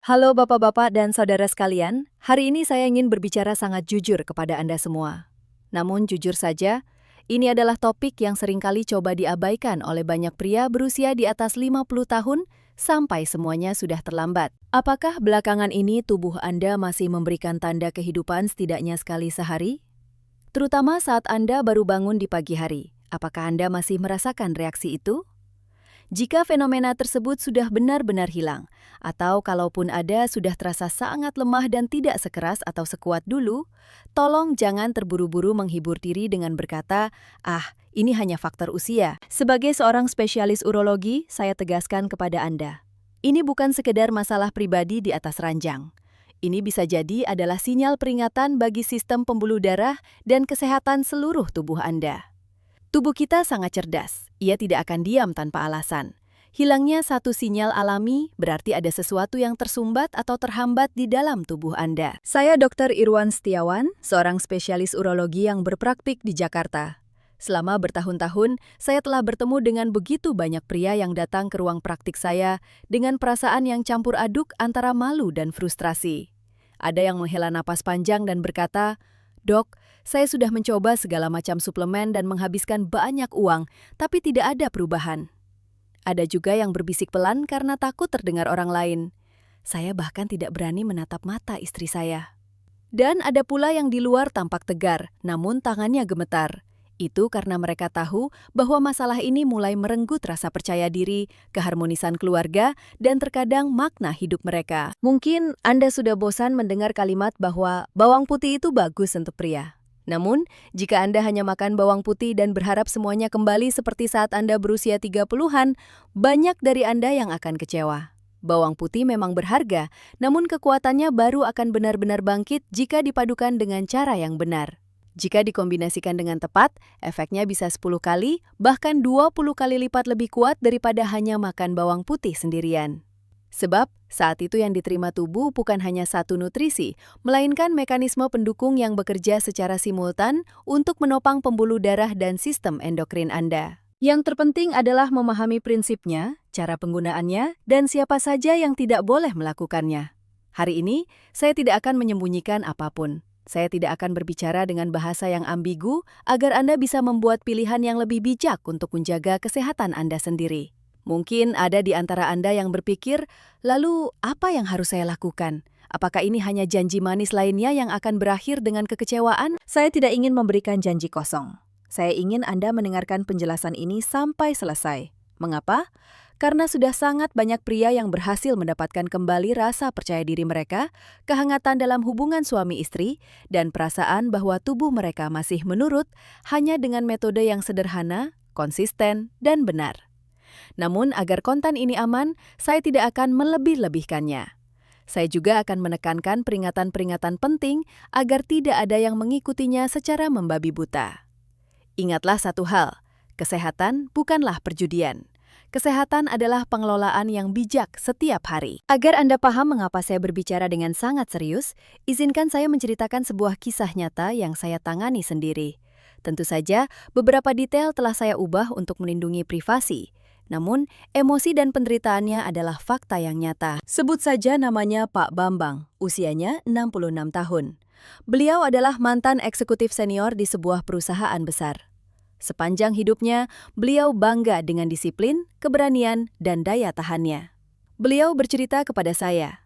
Halo Bapak-bapak dan saudara sekalian, hari ini saya ingin berbicara sangat jujur kepada Anda semua. Namun jujur saja, ini adalah topik yang seringkali coba diabaikan oleh banyak pria berusia di atas 50 tahun sampai semuanya sudah terlambat. Apakah belakangan ini tubuh Anda masih memberikan tanda kehidupan setidaknya sekali sehari? Terutama saat Anda baru bangun di pagi hari, apakah Anda masih merasakan reaksi itu? Jika fenomena tersebut sudah benar-benar hilang, atau kalaupun ada sudah terasa sangat lemah dan tidak sekeras atau sekuat dulu, tolong jangan terburu-buru menghibur diri dengan berkata, ini hanya faktor usia. Sebagai seorang spesialis urologi, saya tegaskan kepada Anda, ini bukan sekedar masalah pribadi di atas ranjang. Ini bisa jadi adalah sinyal peringatan bagi sistem pembuluh darah dan kesehatan seluruh tubuh Anda. Tubuh kita sangat cerdas, ia tidak akan diam tanpa alasan. Hilangnya satu sinyal alami berarti ada sesuatu yang tersumbat atau terhambat di dalam tubuh Anda. Saya Dr. Irwan Setiawan, seorang spesialis urologi yang berpraktik di Jakarta. Selama bertahun-tahun, saya telah bertemu dengan begitu banyak pria yang datang ke ruang praktik saya dengan perasaan yang campur aduk antara malu dan frustrasi. Ada yang menghela napas panjang dan berkata, "Dok, saya sudah mencoba segala macam suplemen dan menghabiskan banyak uang, tapi tidak ada perubahan." Ada juga yang berbisik pelan karena takut terdengar orang lain. Saya bahkan tidak berani menatap mata istri saya. Dan ada pula yang di luar tampak tegar, namun tangannya gemetar. Itu karena mereka tahu bahwa masalah ini mulai merenggut rasa percaya diri, keharmonisan keluarga, dan terkadang makna hidup mereka. Mungkin Anda sudah bosan mendengar kalimat bahwa bawang putih itu bagus untuk pria. Namun, jika Anda hanya makan bawang putih dan berharap semuanya kembali seperti saat Anda berusia 30-an, banyak dari Anda yang akan kecewa. Bawang putih memang berharga, namun kekuatannya baru akan benar-benar bangkit jika dipadukan dengan cara yang benar. Jika dikombinasikan dengan tepat, efeknya bisa 10 kali, bahkan 20 kali lipat lebih kuat daripada hanya makan bawang putih sendirian. Sebab, saat itu yang diterima tubuh bukan hanya satu nutrisi, melainkan mekanisme pendukung yang bekerja secara simultan untuk menopang pembuluh darah dan sistem endokrin Anda. Yang terpenting adalah memahami prinsipnya, cara penggunaannya, dan siapa saja yang tidak boleh melakukannya. Hari ini, saya tidak akan menyembunyikan apapun. Saya tidak akan berbicara dengan bahasa yang ambigu agar Anda bisa membuat pilihan yang lebih bijak untuk menjaga kesehatan Anda sendiri. Mungkin ada di antara Anda yang berpikir, lalu apa yang harus saya lakukan? Apakah ini hanya janji manis lainnya yang akan berakhir dengan kekecewaan? Saya tidak ingin memberikan janji kosong. Saya ingin Anda mendengarkan penjelasan ini sampai selesai. Mengapa? Karena sudah sangat banyak pria yang berhasil mendapatkan kembali rasa percaya diri mereka, kehangatan dalam hubungan suami istri, dan perasaan bahwa tubuh mereka masih menurut hanya dengan metode yang sederhana, konsisten, dan benar. Namun agar konten ini aman, saya tidak akan melebih-lebihkannya. Saya juga akan menekankan peringatan-peringatan penting agar tidak ada yang mengikutinya secara membabi buta. Ingatlah satu hal, kesehatan bukanlah perjudian. Kesehatan adalah pengelolaan yang bijak setiap hari. Agar Anda paham mengapa saya berbicara dengan sangat serius, izinkan saya menceritakan sebuah kisah nyata yang saya tangani sendiri. Tentu saja, beberapa detail telah saya ubah untuk melindungi privasi. Namun, emosi dan penderitaannya adalah fakta yang nyata. Sebut saja namanya Pak Bambang, usianya 66 tahun. Beliau adalah mantan eksekutif senior di sebuah perusahaan besar. Sepanjang hidupnya, beliau bangga dengan disiplin, keberanian, dan daya tahannya. Beliau bercerita kepada saya,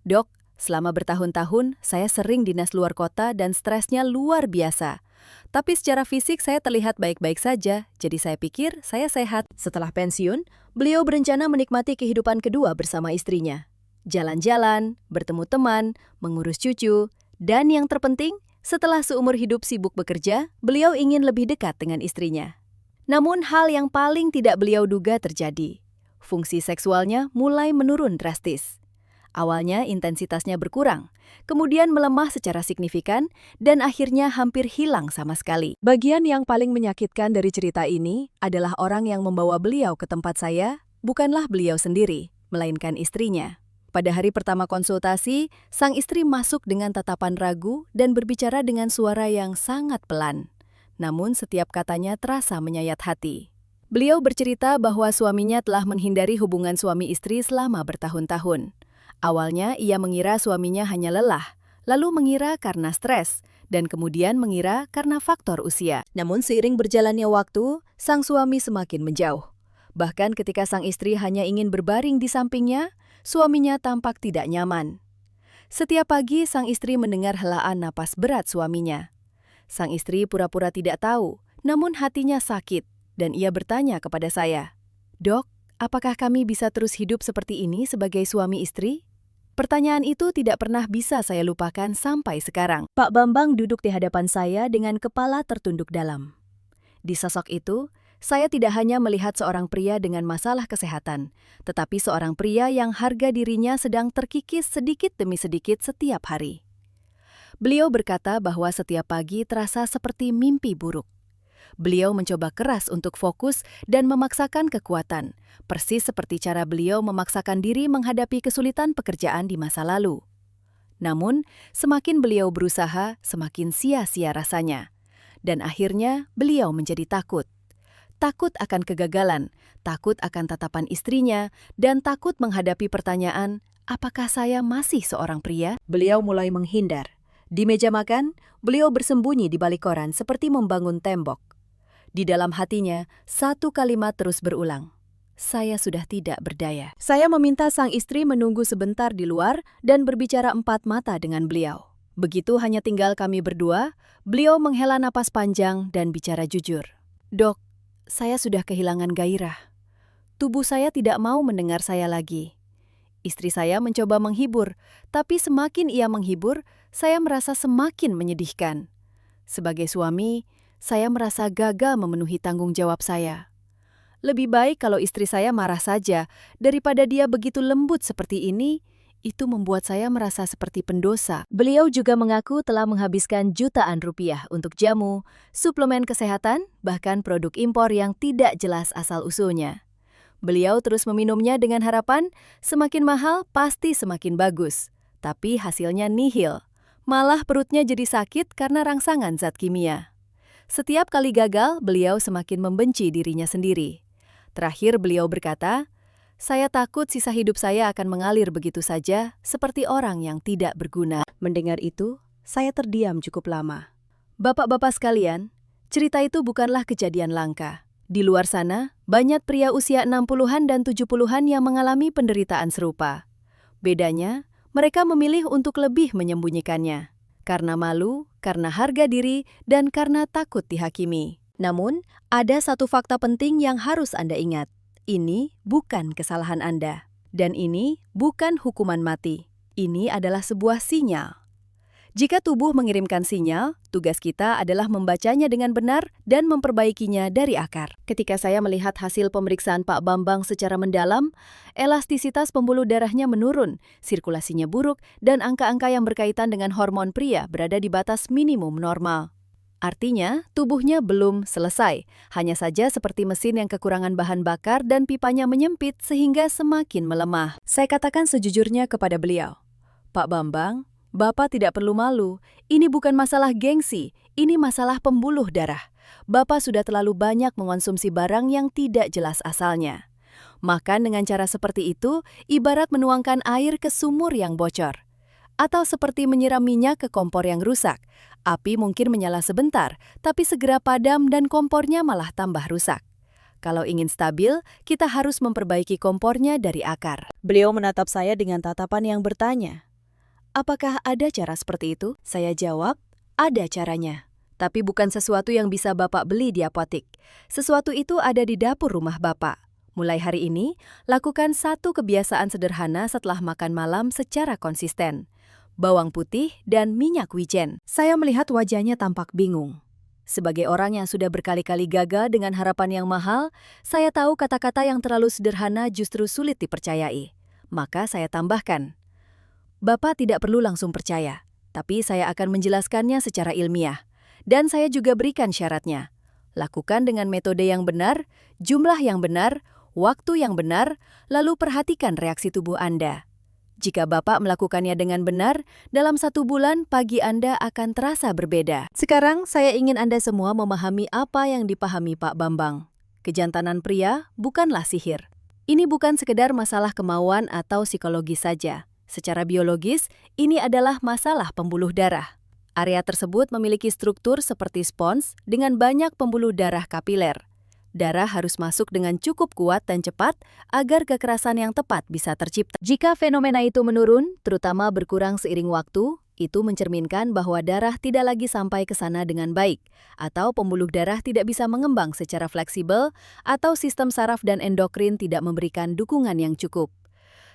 "Dok, selama bertahun-tahun saya sering dinas luar kota dan stresnya luar biasa. Tapi secara fisik saya terlihat baik-baik saja, jadi saya pikir saya sehat." Setelah pensiun, beliau berencana menikmati kehidupan kedua bersama istrinya. Jalan-jalan, bertemu teman, mengurus cucu, dan yang terpenting, setelah seumur hidup sibuk bekerja, beliau ingin lebih dekat dengan istrinya. Namun hal yang paling tidak beliau duga terjadi. Fungsi seksualnya mulai menurun drastis. Awalnya intensitasnya berkurang, kemudian melemah secara signifikan, dan akhirnya hampir hilang sama sekali. Bagian yang paling menyakitkan dari cerita ini adalah orang yang membawa beliau ke tempat saya, bukanlah beliau sendiri, melainkan istrinya. Pada hari pertama konsultasi, sang istri masuk dengan tatapan ragu dan berbicara dengan suara yang sangat pelan. Namun setiap katanya terasa menyayat hati. Beliau bercerita bahwa suaminya telah menghindari hubungan suami istri selama bertahun-tahun. Awalnya ia mengira suaminya hanya lelah, lalu mengira karena stres, dan kemudian mengira karena faktor usia. Namun seiring berjalannya waktu, sang suami semakin menjauh. Bahkan ketika sang istri hanya ingin berbaring di sampingnya, suaminya tampak tidak nyaman. Setiap pagi sang istri mendengar helaan napas berat suaminya. Sang istri pura-pura tidak tahu, namun hatinya sakit, dan ia bertanya kepada saya, "Dok, apakah kami bisa terus hidup seperti ini sebagai suami istri?" Pertanyaan itu tidak pernah bisa saya lupakan sampai sekarang. Pak Bambang duduk di hadapan saya dengan kepala tertunduk dalam. Di sosok itu, saya tidak hanya melihat seorang pria dengan masalah kesehatan, tetapi seorang pria yang harga dirinya sedang terkikis sedikit demi sedikit setiap hari. Beliau berkata bahwa setiap pagi terasa seperti mimpi buruk. Beliau mencoba keras untuk fokus dan memaksakan kekuatan, persis seperti cara beliau memaksakan diri menghadapi kesulitan pekerjaan di masa lalu. Namun, semakin beliau berusaha, semakin sia-sia rasanya. Dan akhirnya, beliau menjadi takut. Takut akan kegagalan, takut akan tatapan istrinya, dan takut menghadapi pertanyaan, apakah saya masih seorang pria? Beliau mulai menghindar. Di meja makan, beliau bersembunyi di balik koran seperti membangun tembok. Di dalam hatinya, satu kalimat terus berulang. Saya sudah tidak berdaya. Saya meminta sang istri menunggu sebentar di luar dan berbicara empat mata dengan beliau. Begitu hanya tinggal kami berdua, beliau menghela napas panjang dan bicara jujur. Dok, saya sudah kehilangan gairah. Tubuh saya tidak mau mendengar saya lagi. Istri saya mencoba menghibur, tapi semakin ia menghibur, saya merasa semakin menyedihkan. Sebagai suami, saya merasa gagal memenuhi tanggung jawab saya. Lebih baik kalau istri saya marah saja, daripada dia begitu lembut seperti ini, itu membuat saya merasa seperti pendosa. Beliau juga mengaku telah menghabiskan jutaan rupiah untuk jamu, suplemen kesehatan, bahkan produk impor yang tidak jelas asal-usulnya. Beliau terus meminumnya dengan harapan semakin mahal pasti semakin bagus, tapi hasilnya nihil. Malah perutnya jadi sakit karena rangsangan zat kimia. Setiap kali gagal, beliau semakin membenci dirinya sendiri. Terakhir beliau berkata, "Saya takut sisa hidup saya akan mengalir begitu saja, seperti orang yang tidak berguna." Mendengar itu, saya terdiam cukup lama. Bapak-bapak sekalian, cerita itu bukanlah kejadian langka. Di luar sana, banyak pria usia 60-an dan 70-an yang mengalami penderitaan serupa. Bedanya, mereka memilih untuk lebih menyembunyikannya. Karena malu, karena harga diri, dan karena takut dihakimi. Namun, ada satu fakta penting yang harus Anda ingat. Ini bukan kesalahan Anda. Dan ini bukan hukuman mati. Ini adalah sebuah sinyal. Jika tubuh mengirimkan sinyal, tugas kita adalah membacanya dengan benar dan memperbaikinya dari akar. Ketika saya melihat hasil pemeriksaan Pak Bambang secara mendalam, elastisitas pembuluh darahnya menurun, sirkulasinya buruk, dan angka-angka yang berkaitan dengan hormon pria berada di batas minimum normal. Artinya, tubuhnya belum selesai, hanya saja seperti mesin yang kekurangan bahan bakar dan pipanya menyempit sehingga semakin melemah. Saya katakan sejujurnya kepada beliau, Pak Bambang, Bapak tidak perlu malu, ini bukan masalah gengsi, ini masalah pembuluh darah. Bapak sudah terlalu banyak mengonsumsi barang yang tidak jelas asalnya. Makan dengan cara seperti itu, ibarat menuangkan air ke sumur yang bocor. Atau seperti menyiram minyak ke kompor yang rusak. Api mungkin menyala sebentar, tapi segera padam dan kompornya malah tambah rusak. Kalau ingin stabil, kita harus memperbaiki kompornya dari akar. Beliau menatap saya dengan tatapan yang bertanya, apakah ada cara seperti itu? Saya jawab, ada caranya. Tapi bukan sesuatu yang bisa Bapak beli di apotik. Sesuatu itu ada di dapur rumah Bapak. Mulai hari ini, lakukan satu kebiasaan sederhana setelah makan malam secara konsisten. Bawang putih dan minyak wijen. Saya melihat wajahnya tampak bingung. Sebagai orang yang sudah berkali-kali gagal dengan harapan yang mahal, saya tahu kata-kata yang terlalu sederhana justru sulit dipercayai. Maka saya tambahkan, Bapak tidak perlu langsung percaya, tapi saya akan menjelaskannya secara ilmiah. Dan saya juga berikan syaratnya. Lakukan dengan metode yang benar, jumlah yang benar, waktu yang benar, lalu perhatikan reaksi tubuh Anda. Jika Bapak melakukannya dengan benar, dalam 1 bulan pagi Anda akan terasa berbeda. Sekarang saya ingin Anda semua memahami apa yang dipahami Pak Bambang. Kejantanan pria bukanlah sihir. Ini bukan sekedar masalah kemauan atau psikologi saja. Secara biologis, ini adalah masalah pembuluh darah. Area tersebut memiliki struktur seperti spons dengan banyak pembuluh darah kapiler. Darah harus masuk dengan cukup kuat dan cepat agar kekerasan yang tepat bisa tercipta. Jika fenomena itu menurun, terutama berkurang seiring waktu, itu mencerminkan bahwa darah tidak lagi sampai ke sana dengan baik, atau pembuluh darah tidak bisa mengembang secara fleksibel, atau sistem saraf dan endokrin tidak memberikan dukungan yang cukup.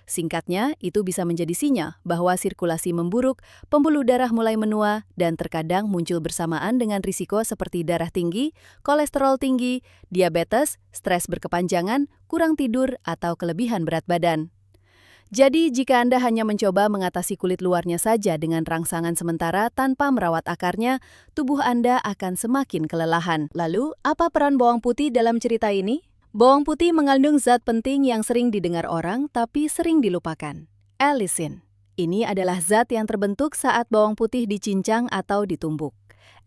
Singkatnya, itu bisa menjadi sinyal bahwa sirkulasi memburuk, pembuluh darah mulai menua, dan terkadang muncul bersamaan dengan risiko seperti darah tinggi, kolesterol tinggi, diabetes, stres berkepanjangan, kurang tidur, atau kelebihan berat badan. Jadi, jika Anda hanya mencoba mengatasi kulit luarnya saja dengan rangsangan sementara tanpa merawat akarnya, tubuh Anda akan semakin kelelahan. Lalu, apa peran bawang putih dalam cerita ini? Bawang putih mengandung zat penting yang sering didengar orang tapi sering dilupakan. Allicin. Ini adalah zat yang terbentuk saat bawang putih dicincang atau ditumbuk.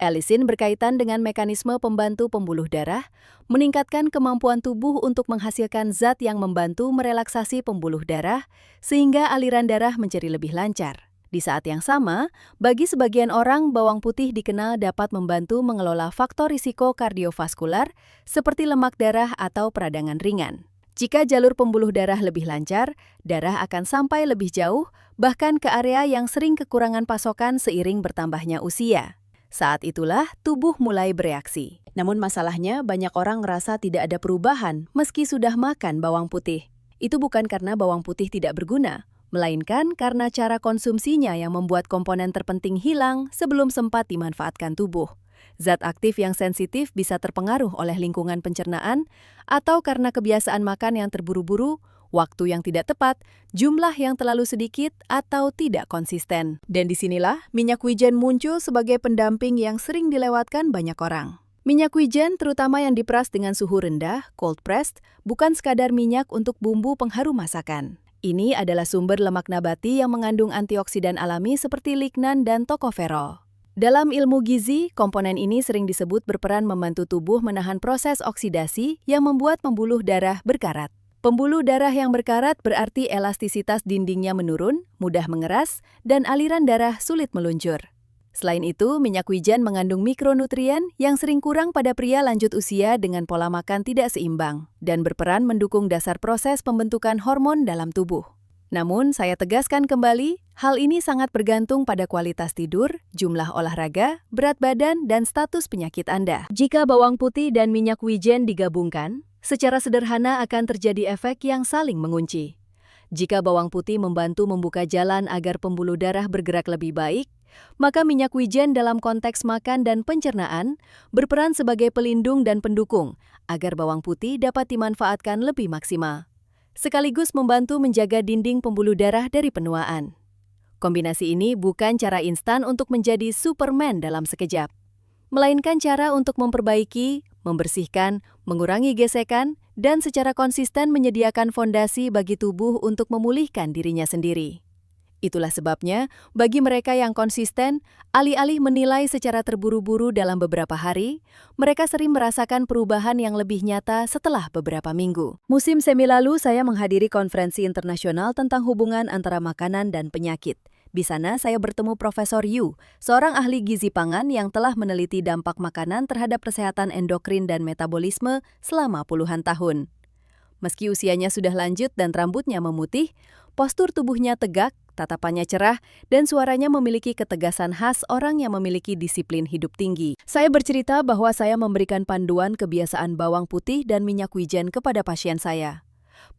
Allicin berkaitan dengan mekanisme pembantu pembuluh darah, meningkatkan kemampuan tubuh untuk menghasilkan zat yang membantu merelaksasi pembuluh darah, sehingga aliran darah menjadi lebih lancar. Di saat yang sama, bagi sebagian orang, bawang putih dikenal dapat membantu mengelola faktor risiko kardiovaskular seperti lemak darah atau peradangan ringan. Jika jalur pembuluh darah lebih lancar, darah akan sampai lebih jauh, bahkan ke area yang sering kekurangan pasokan seiring bertambahnya usia. Saat itulah tubuh mulai bereaksi. Namun masalahnya, banyak orang merasa tidak ada perubahan meski sudah makan bawang putih. Itu bukan karena bawang putih tidak berguna, melainkan karena cara konsumsinya yang membuat komponen terpenting hilang sebelum sempat dimanfaatkan tubuh. Zat aktif yang sensitif bisa terpengaruh oleh lingkungan pencernaan atau karena kebiasaan makan yang terburu-buru, waktu yang tidak tepat, jumlah yang terlalu sedikit, atau tidak konsisten. Dan disinilah minyak wijen muncul sebagai pendamping yang sering dilewatkan banyak orang. Minyak wijen, terutama yang diperas dengan suhu rendah, cold pressed, bukan sekadar minyak untuk bumbu pengharum masakan. Ini adalah sumber lemak nabati yang mengandung antioksidan alami seperti lignan dan tokoferol. Dalam ilmu gizi, komponen ini sering disebut berperan membantu tubuh menahan proses oksidasi yang membuat pembuluh darah berkarat. Pembuluh darah yang berkarat berarti elastisitas dindingnya menurun, mudah mengeras, dan aliran darah sulit meluncur. Selain itu, minyak wijen mengandung mikronutrien yang sering kurang pada pria lanjut usia dengan pola makan tidak seimbang dan berperan mendukung dasar proses pembentukan hormon dalam tubuh. Namun, saya tegaskan kembali, hal ini sangat bergantung pada kualitas tidur, jumlah olahraga, berat badan, dan status penyakit Anda. Jika bawang putih dan minyak wijen digabungkan, secara sederhana akan terjadi efek yang saling mengunci. Jika bawang putih membantu membuka jalan agar pembuluh darah bergerak lebih baik, maka minyak wijen dalam konteks makan dan pencernaan berperan sebagai pelindung dan pendukung agar bawang putih dapat dimanfaatkan lebih maksimal, sekaligus membantu menjaga dinding pembuluh darah dari penuaan. Kombinasi ini bukan cara instan untuk menjadi Superman dalam sekejap, melainkan cara untuk memperbaiki, membersihkan, mengurangi gesekan, dan secara konsisten menyediakan fondasi bagi tubuh untuk memulihkan dirinya sendiri. Itulah sebabnya, bagi mereka yang konsisten, alih-alih menilai secara terburu-buru dalam beberapa hari, mereka sering merasakan perubahan yang lebih nyata setelah beberapa minggu. Musim semi lalu, saya menghadiri konferensi internasional tentang hubungan antara makanan dan penyakit. Di sana, saya bertemu Profesor Yu, seorang ahli gizi pangan yang telah meneliti dampak makanan terhadap kesehatan endokrin dan metabolisme selama puluhan tahun. Meski usianya sudah lanjut dan rambutnya memutih, postur tubuhnya tegak, tatapannya cerah, dan suaranya memiliki ketegasan khas orang yang memiliki disiplin hidup tinggi. Saya bercerita bahwa saya memberikan panduan kebiasaan bawang putih dan minyak wijen kepada pasien saya.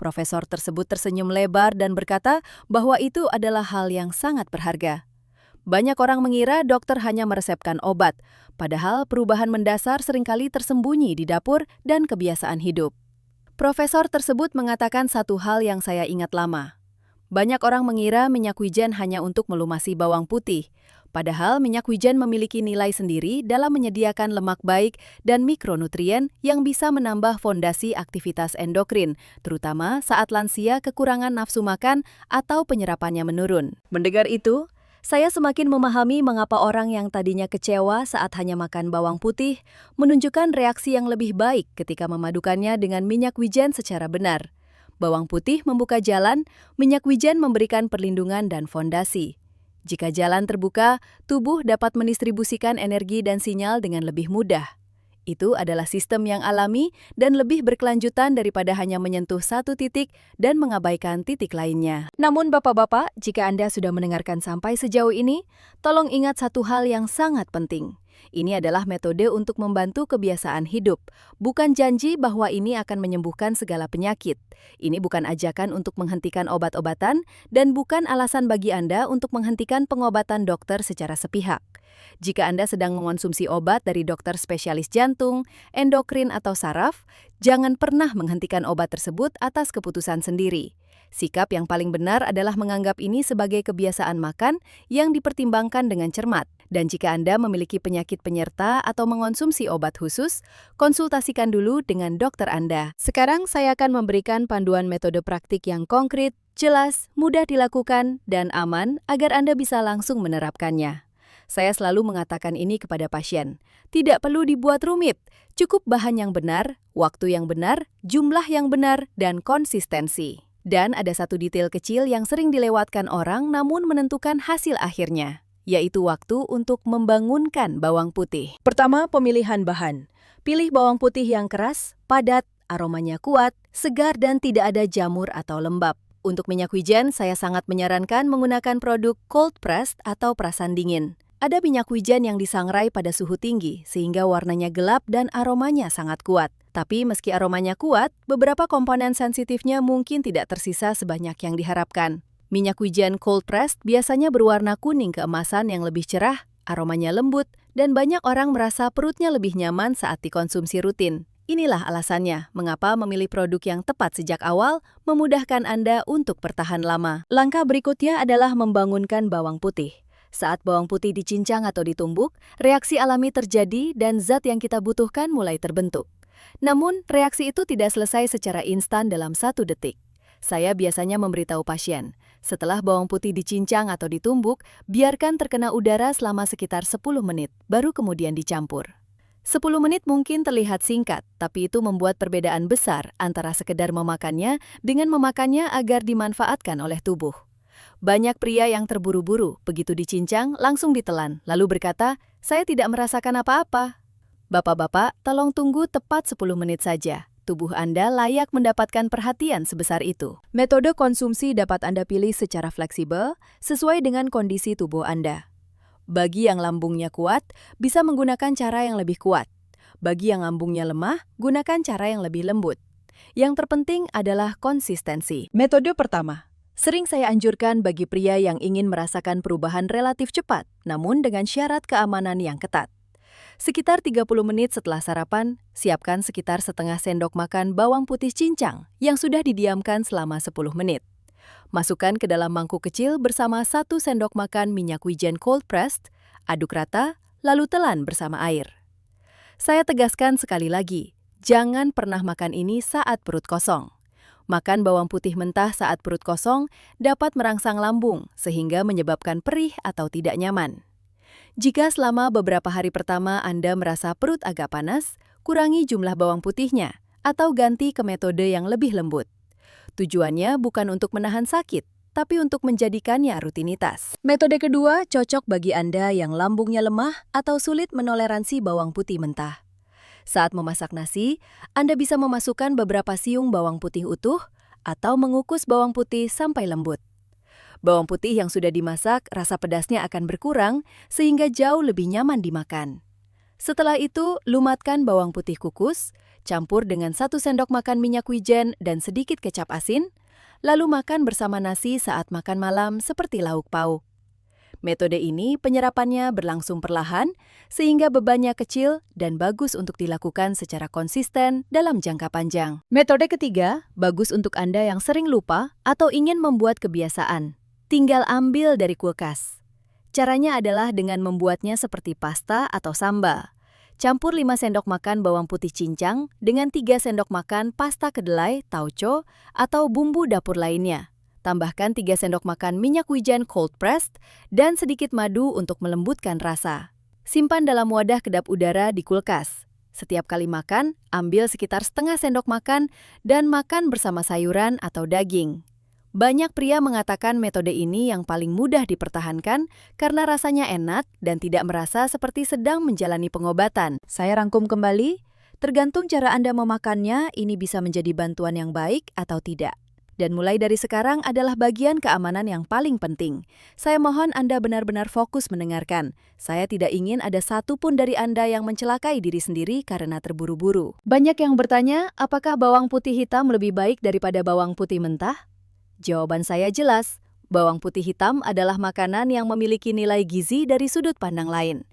Profesor tersebut tersenyum lebar dan berkata bahwa itu adalah hal yang sangat berharga. Banyak orang mengira dokter hanya meresepkan obat, padahal perubahan mendasar seringkali tersembunyi di dapur dan kebiasaan hidup. Profesor tersebut mengatakan satu hal yang saya ingat lama. Banyak orang mengira minyak wijen hanya untuk melumasi bawang putih, padahal minyak wijen memiliki nilai sendiri dalam menyediakan lemak baik dan mikronutrien yang bisa menambah fondasi aktivitas endokrin, terutama saat lansia kekurangan nafsu makan atau penyerapannya menurun. Mendengar itu, saya semakin memahami mengapa orang yang tadinya kecewa saat hanya makan bawang putih menunjukkan reaksi yang lebih baik ketika memadukannya dengan minyak wijen secara benar. bawang putih membuka jalan, minyak wijen memberikan perlindungan dan fondasi. Jika jalan terbuka, tubuh dapat mendistribusikan energi dan sinyal dengan lebih mudah. Itu adalah sistem yang alami dan lebih berkelanjutan daripada hanya menyentuh satu titik dan mengabaikan titik lainnya. Namun Bapak-Bapak, jika Anda sudah mendengarkan sampai sejauh ini, tolong ingat satu hal yang sangat penting. Ini adalah metode untuk membantu kebiasaan hidup, bukan janji bahwa ini akan menyembuhkan segala penyakit. Ini bukan ajakan untuk menghentikan obat-obatan dan bukan alasan bagi Anda untuk menghentikan pengobatan dokter secara sepihak. Jika Anda sedang mengonsumsi obat dari dokter spesialis jantung, endokrin, atau saraf, jangan pernah menghentikan obat tersebut atas keputusan sendiri. Sikap yang paling benar adalah menganggap ini sebagai kebiasaan makan yang dipertimbangkan dengan cermat. Dan jika Anda memiliki penyakit penyerta atau mengonsumsi obat khusus, konsultasikan dulu dengan dokter Anda. Sekarang saya akan memberikan panduan metode praktik yang konkret, jelas, mudah dilakukan, dan aman agar Anda bisa langsung menerapkannya. Saya selalu mengatakan ini kepada pasien. Tidak perlu dibuat rumit, cukup bahan yang benar, waktu yang benar, jumlah yang benar, dan konsistensi. Dan ada satu detail kecil yang sering dilewatkan orang namun menentukan hasil akhirnya, yaitu waktu untuk membangunkan bawang putih. Pertama, pemilihan bahan. Pilih bawang putih yang keras, padat, aromanya kuat, segar, dan tidak ada jamur atau lembab. Untuk minyak wijen, saya sangat menyarankan menggunakan produk cold pressed atau perasan dingin. Ada minyak wijen yang disangrai pada suhu tinggi, sehingga warnanya gelap dan aromanya sangat kuat. Tapi meski aromanya kuat, beberapa komponen sensitifnya mungkin tidak tersisa sebanyak yang diharapkan. Minyak wijen cold pressed biasanya berwarna kuning keemasan yang lebih cerah, aromanya lembut, dan banyak orang merasa perutnya lebih nyaman saat dikonsumsi rutin. Inilah alasannya mengapa memilih produk yang tepat sejak awal memudahkan Anda untuk bertahan lama. Langkah berikutnya adalah membangunkan bawang putih. Saat bawang putih dicincang atau ditumbuk, reaksi alami terjadi dan zat yang kita butuhkan mulai terbentuk. Namun, reaksi itu tidak selesai secara instan dalam 1 detik. Saya biasanya memberitahu pasien, setelah bawang putih dicincang atau ditumbuk, biarkan terkena udara selama sekitar 10 menit, baru kemudian dicampur. 10 menit mungkin terlihat singkat, tapi itu membuat perbedaan besar antara sekedar memakannya dengan memakannya agar dimanfaatkan oleh tubuh. Banyak pria yang terburu-buru, begitu dicincang, langsung ditelan, lalu berkata, "Saya tidak merasakan apa-apa." Bapak-bapak, tolong tunggu tepat 10 menit saja. Tubuh Anda layak mendapatkan perhatian sebesar itu. Metode konsumsi dapat Anda pilih secara fleksibel, sesuai dengan kondisi tubuh Anda. Bagi yang lambungnya kuat, bisa menggunakan cara yang lebih kuat. Bagi yang lambungnya lemah, gunakan cara yang lebih lembut. Yang terpenting adalah konsistensi. Metode pertama. Sering saya anjurkan bagi pria yang ingin merasakan perubahan relatif cepat, namun dengan syarat keamanan yang ketat. Sekitar 30 menit setelah sarapan, siapkan sekitar setengah sendok makan bawang putih cincang yang sudah didiamkan selama 10 menit. Masukkan ke dalam mangkuk kecil bersama 1 sendok makan minyak wijen cold pressed, aduk rata, lalu telan bersama air. Saya tegaskan sekali lagi, jangan pernah makan ini saat perut kosong. Makan bawang putih mentah saat perut kosong dapat merangsang lambung sehingga menyebabkan perih atau tidak nyaman. Jika selama beberapa hari pertama Anda merasa perut agak panas, kurangi jumlah bawang putihnya atau ganti ke metode yang lebih lembut. Tujuannya bukan untuk menahan sakit, tapi untuk menjadikannya rutinitas. Metode kedua cocok bagi Anda yang lambungnya lemah atau sulit menoleransi bawang putih mentah. Saat memasak nasi, Anda bisa memasukkan beberapa siung bawang putih utuh atau mengukus bawang putih sampai lembut. Bawang putih yang sudah dimasak, rasa pedasnya akan berkurang sehingga jauh lebih nyaman dimakan. Setelah itu, lumatkan bawang putih kukus, campur dengan 1 sendok makan minyak wijen dan sedikit kecap asin, lalu makan bersama nasi saat makan malam seperti lauk pauk. Metode ini penyerapannya berlangsung perlahan, sehingga bebannya kecil dan bagus untuk dilakukan secara konsisten dalam jangka panjang. Metode ketiga, bagus untuk Anda yang sering lupa atau ingin membuat kebiasaan. Tinggal ambil dari kulkas. Caranya adalah dengan membuatnya seperti pasta atau sambal. Campur 5 sendok makan bawang putih cincang dengan 3 sendok makan pasta kedelai, tauco, atau bumbu dapur lainnya. Tambahkan 3 sendok makan minyak wijen cold pressed dan sedikit madu untuk melembutkan rasa. Simpan dalam wadah kedap udara di kulkas. Setiap kali makan, ambil sekitar setengah sendok makan dan makan bersama sayuran atau daging. Banyak pria mengatakan metode ini yang paling mudah dipertahankan karena rasanya enak dan tidak merasa seperti sedang menjalani pengobatan. Saya rangkum kembali, tergantung cara Anda memakannya, ini bisa menjadi bantuan yang baik atau tidak. Dan mulai dari sekarang adalah bagian keamanan yang paling penting. Saya mohon Anda benar-benar fokus mendengarkan. Saya tidak ingin ada satupun dari Anda yang mencelakai diri sendiri karena terburu-buru. Banyak yang bertanya, apakah bawang putih hitam lebih baik daripada bawang putih mentah? Jawaban saya jelas, bawang putih hitam adalah makanan yang memiliki nilai gizi dari sudut pandang lain.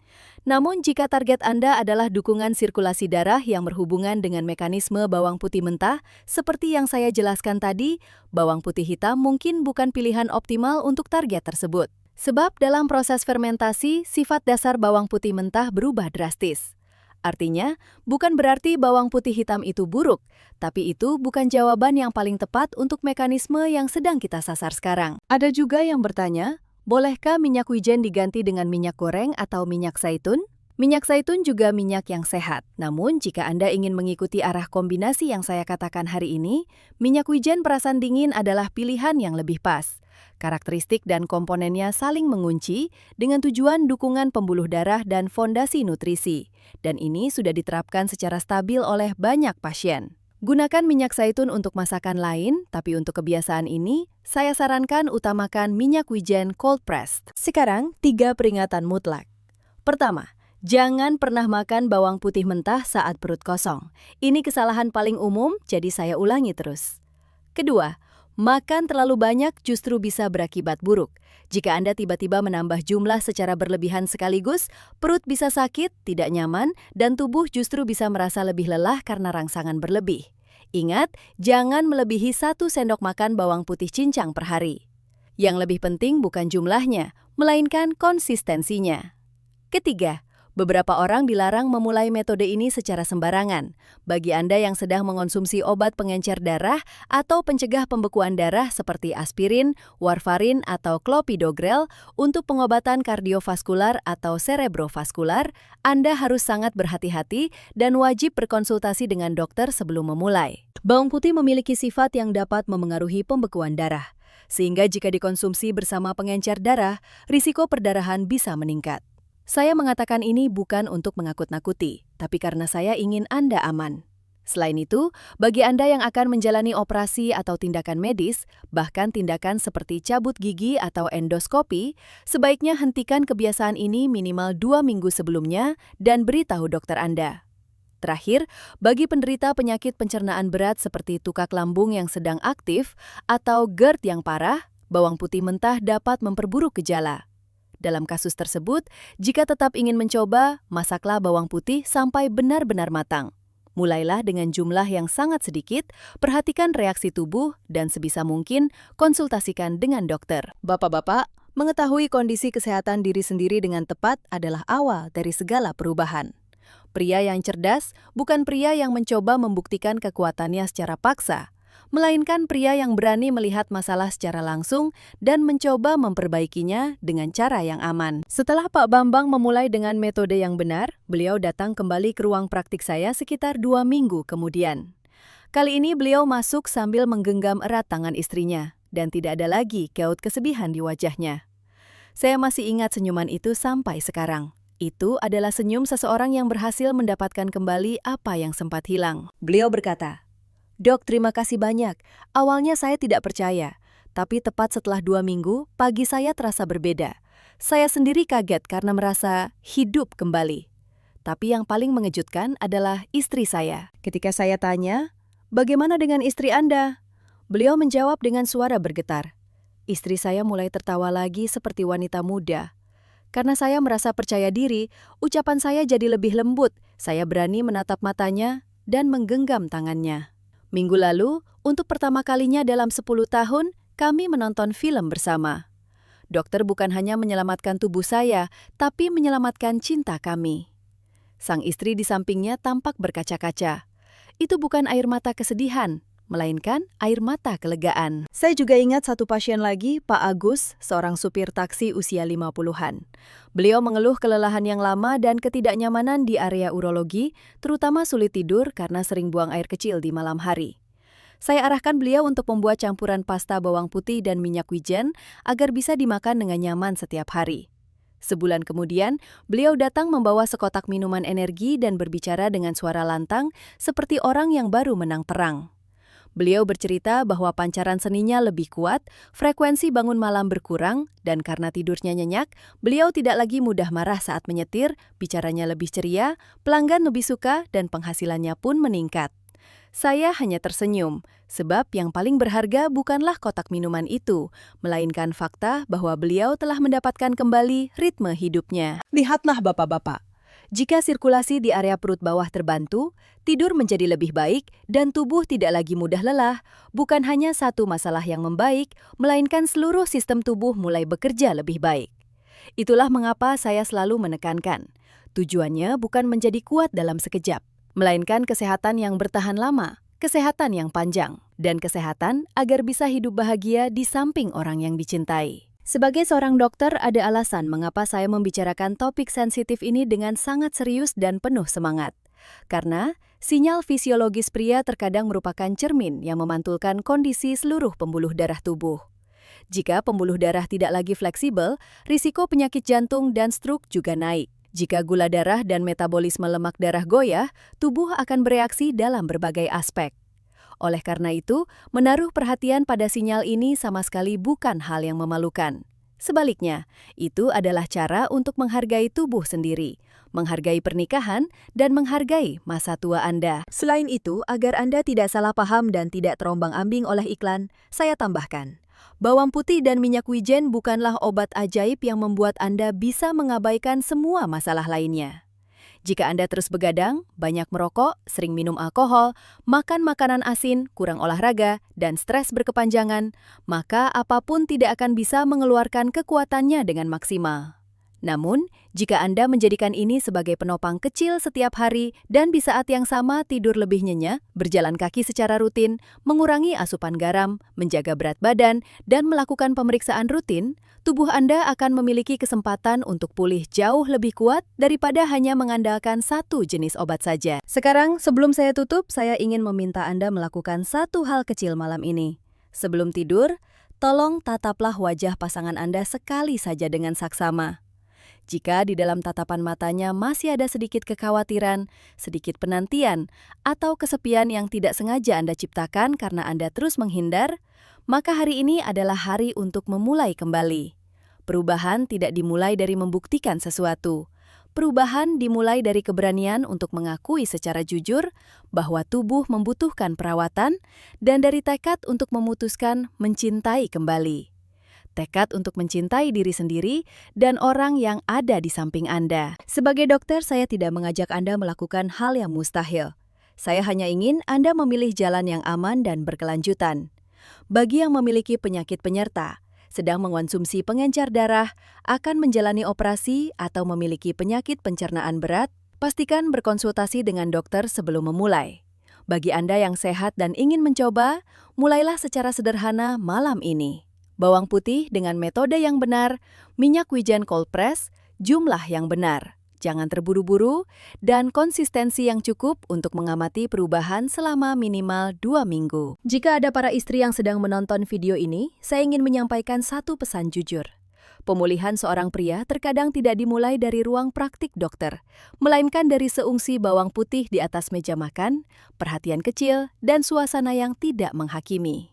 Namun jika target Anda adalah dukungan sirkulasi darah yang berhubungan dengan mekanisme bawang putih mentah, seperti yang saya jelaskan tadi, bawang putih hitam mungkin bukan pilihan optimal untuk target tersebut. Sebab dalam proses fermentasi, sifat dasar bawang putih mentah berubah drastis. Artinya, bukan berarti bawang putih hitam itu buruk, tapi itu bukan jawaban yang paling tepat untuk mekanisme yang sedang kita sasar sekarang. Ada juga yang bertanya, bolehkah minyak wijen diganti dengan minyak goreng atau minyak zaitun? Minyak zaitun juga minyak yang sehat. Namun, jika Anda ingin mengikuti arah kombinasi yang saya katakan hari ini, minyak wijen perasan dingin adalah pilihan yang lebih pas. Karakteristik dan komponennya saling mengunci dengan tujuan dukungan pembuluh darah dan fondasi nutrisi. Dan ini sudah diterapkan secara stabil oleh banyak pasien. Gunakan minyak zaitun untuk masakan lain, tapi untuk kebiasaan ini, saya sarankan utamakan minyak wijen cold pressed. Sekarang, 3 peringatan mutlak. Pertama, jangan pernah makan bawang putih mentah saat perut kosong. Ini kesalahan paling umum, jadi saya ulangi terus. Kedua, makan terlalu banyak justru bisa berakibat buruk. Jika Anda tiba-tiba menambah jumlah secara berlebihan sekaligus, perut bisa sakit, tidak nyaman, dan tubuh justru bisa merasa lebih lelah karena rangsangan berlebih. Ingat, jangan melebihi 1 sendok makan bawang putih cincang per hari. Yang lebih penting bukan jumlahnya, melainkan konsistensinya. Ketiga, beberapa orang dilarang memulai metode ini secara sembarangan. Bagi Anda yang sedang mengonsumsi obat pengencer darah atau pencegah pembekuan darah seperti aspirin, warfarin, atau clopidogrel untuk pengobatan kardiovaskular atau cerebrovaskular, Anda harus sangat berhati-hati dan wajib berkonsultasi dengan dokter sebelum memulai. Bawang putih memiliki sifat yang dapat memengaruhi pembekuan darah, sehingga jika dikonsumsi bersama pengencer darah, risiko perdarahan bisa meningkat. Saya mengatakan ini bukan untuk menakut-nakuti, tapi karena saya ingin Anda aman. Selain itu, bagi Anda yang akan menjalani operasi atau tindakan medis, bahkan tindakan seperti cabut gigi atau endoskopi, sebaiknya hentikan kebiasaan ini minimal 2 minggu sebelumnya dan beritahu dokter Anda. Terakhir, bagi penderita penyakit pencernaan berat seperti tukak lambung yang sedang aktif atau GERD yang parah, bawang putih mentah dapat memperburuk gejala. Dalam kasus tersebut, jika tetap ingin mencoba, masaklah bawang putih sampai benar-benar matang. Mulailah dengan jumlah yang sangat sedikit, perhatikan reaksi tubuh, dan sebisa mungkin konsultasikan dengan dokter. Bapak-bapak, mengetahui kondisi kesehatan diri sendiri dengan tepat adalah awal dari segala perubahan. Pria yang cerdas bukan pria yang mencoba membuktikan kekuatannya secara paksa, melainkan pria yang berani melihat masalah secara langsung dan mencoba memperbaikinya dengan cara yang aman. Setelah Pak Bambang memulai dengan metode yang benar, beliau datang kembali ke ruang praktik saya sekitar 2 minggu kemudian. Kali ini beliau masuk sambil menggenggam erat tangan istrinya, dan tidak ada lagi keut kesedihan di wajahnya. Saya masih ingat senyuman itu sampai sekarang. Itu adalah senyum seseorang yang berhasil mendapatkan kembali apa yang sempat hilang. Beliau berkata, "Dok, terima kasih banyak. Awalnya saya tidak percaya, tapi tepat setelah 2 minggu, pagi saya terasa berbeda. Saya sendiri kaget karena merasa hidup kembali. Tapi yang paling mengejutkan adalah istri saya. Ketika saya tanya, bagaimana dengan istri Anda? Beliau menjawab dengan suara bergetar. Istri saya mulai tertawa lagi seperti wanita muda. Karena saya merasa percaya diri, ucapan saya jadi lebih lembut. Saya berani menatap matanya dan menggenggam tangannya. Minggu lalu, untuk pertama kalinya dalam 10 tahun, kami menonton film bersama. Dokter bukan hanya menyelamatkan tubuh saya, tapi menyelamatkan cinta kami." Sang istri di sampingnya tampak berkaca-kaca. Itu bukan air mata kesedihan, melainkan air mata kelegaan. Saya juga ingat satu pasien lagi, Pak Agus, seorang supir taksi usia 50-an. Beliau mengeluh kelelahan yang lama dan ketidaknyamanan di area urologi, terutama sulit tidur karena sering buang air kecil di malam hari. Saya arahkan beliau untuk membuat campuran pasta bawang putih dan minyak wijen agar bisa dimakan dengan nyaman setiap hari. Sebulan kemudian, beliau datang membawa sekotak minuman energi dan berbicara dengan suara lantang seperti orang yang baru menang perang. Beliau bercerita bahwa pancaran seninya lebih kuat, frekuensi bangun malam berkurang, dan karena tidurnya nyenyak, beliau tidak lagi mudah marah saat menyetir, bicaranya lebih ceria, pelanggan lebih suka, dan penghasilannya pun meningkat. Saya hanya tersenyum, sebab yang paling berharga bukanlah kotak minuman itu, melainkan fakta bahwa beliau telah mendapatkan kembali ritme hidupnya. Lihatlah bapak-bapak, jika sirkulasi di area perut bawah terbantu, tidur menjadi lebih baik, dan tubuh tidak lagi mudah lelah, bukan hanya satu masalah yang membaik, melainkan seluruh sistem tubuh mulai bekerja lebih baik. Itulah mengapa saya selalu menekankan, tujuannya bukan menjadi kuat dalam sekejap, melainkan kesehatan yang bertahan lama, kesehatan yang panjang, dan kesehatan agar bisa hidup bahagia di samping orang yang dicintai. Sebagai seorang dokter, ada alasan mengapa saya membicarakan topik sensitif ini dengan sangat serius dan penuh semangat. Karena sinyal fisiologis pria terkadang merupakan cermin yang memantulkan kondisi seluruh pembuluh darah tubuh. Jika pembuluh darah tidak lagi fleksibel, risiko penyakit jantung dan stroke juga naik. Jika gula darah dan metabolisme lemak darah goyah, tubuh akan bereaksi dalam berbagai aspek. Oleh karena itu, menaruh perhatian pada sinyal ini sama sekali bukan hal yang memalukan. Sebaliknya, itu adalah cara untuk menghargai tubuh sendiri, menghargai pernikahan, dan menghargai masa tua Anda. Selain itu, agar Anda tidak salah paham dan tidak terombang-ambing oleh iklan, saya tambahkan, bawang putih dan minyak wijen bukanlah obat ajaib yang membuat Anda bisa mengabaikan semua masalah lainnya. Jika Anda terus begadang, banyak merokok, sering minum alkohol, makan makanan asin, kurang olahraga, dan stres berkepanjangan, maka apapun tidak akan bisa mengeluarkan kekuatannya dengan maksimal. Namun, jika Anda menjadikan ini sebagai penopang kecil setiap hari dan di saat yang sama tidur lebih nyenyak, berjalan kaki secara rutin, mengurangi asupan garam, menjaga berat badan, dan melakukan pemeriksaan rutin, tubuh Anda akan memiliki kesempatan untuk pulih jauh lebih kuat daripada hanya mengandalkan satu jenis obat saja. Sekarang, sebelum saya tutup, saya ingin meminta Anda melakukan satu hal kecil malam ini. Sebelum tidur, tolong tataplah wajah pasangan Anda sekali saja dengan saksama. Jika di dalam tatapan matanya masih ada sedikit kekhawatiran, sedikit penantian, atau kesepian yang tidak sengaja Anda ciptakan karena Anda terus menghindar, maka hari ini adalah hari untuk memulai kembali. Perubahan tidak dimulai dari membuktikan sesuatu. Perubahan dimulai dari keberanian untuk mengakui secara jujur bahwa tubuh membutuhkan perawatan dan dari tekad untuk memutuskan mencintai kembali. Tekad untuk mencintai diri sendiri dan orang yang ada di samping Anda. Sebagai dokter, saya tidak mengajak Anda melakukan hal yang mustahil. Saya hanya ingin Anda memilih jalan yang aman dan berkelanjutan. Bagi yang memiliki penyakit penyerta, sedang mengonsumsi pengencer darah, akan menjalani operasi, atau memiliki penyakit pencernaan berat, pastikan berkonsultasi dengan dokter sebelum memulai. Bagi Anda yang sehat dan ingin mencoba, mulailah secara sederhana malam ini. Bawang putih dengan metode yang benar, minyak wijen cold press, jumlah yang benar, jangan terburu-buru, dan konsistensi yang cukup untuk mengamati perubahan selama minimal 2 minggu. Jika ada para istri yang sedang menonton video ini, saya ingin menyampaikan satu pesan jujur. Pemulihan seorang pria terkadang tidak dimulai dari ruang praktik dokter, melainkan dari seungsi bawang putih di atas meja makan, perhatian kecil, dan suasana yang tidak menghakimi.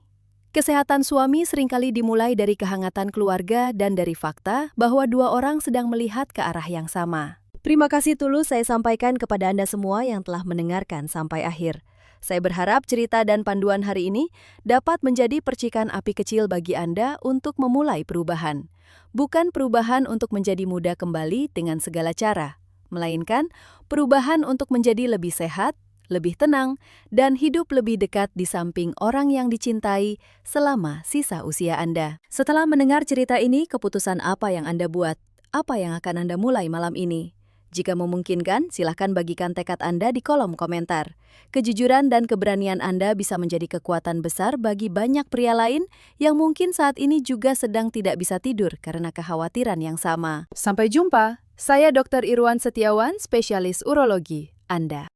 Kesehatan suami seringkali dimulai dari kehangatan keluarga dan dari fakta bahwa dua orang sedang melihat ke arah yang sama. Terima kasih tulus saya sampaikan kepada Anda semua yang telah mendengarkan sampai akhir. Saya berharap cerita dan panduan hari ini dapat menjadi percikan api kecil bagi Anda untuk memulai perubahan. Bukan perubahan untuk menjadi muda kembali dengan segala cara, melainkan perubahan untuk menjadi lebih sehat, lebih tenang, dan hidup lebih dekat di samping orang yang dicintai selama sisa usia Anda. Setelah mendengar cerita ini, keputusan apa yang Anda buat? Apa yang akan Anda mulai malam ini? Jika memungkinkan, silahkan bagikan tekad Anda di kolom komentar. Kejujuran dan keberanian Anda bisa menjadi kekuatan besar bagi banyak pria lain yang mungkin saat ini juga sedang tidak bisa tidur karena kekhawatiran yang sama. Sampai jumpa, saya Dr. Irwan Setiawan, spesialis urologi. Anda.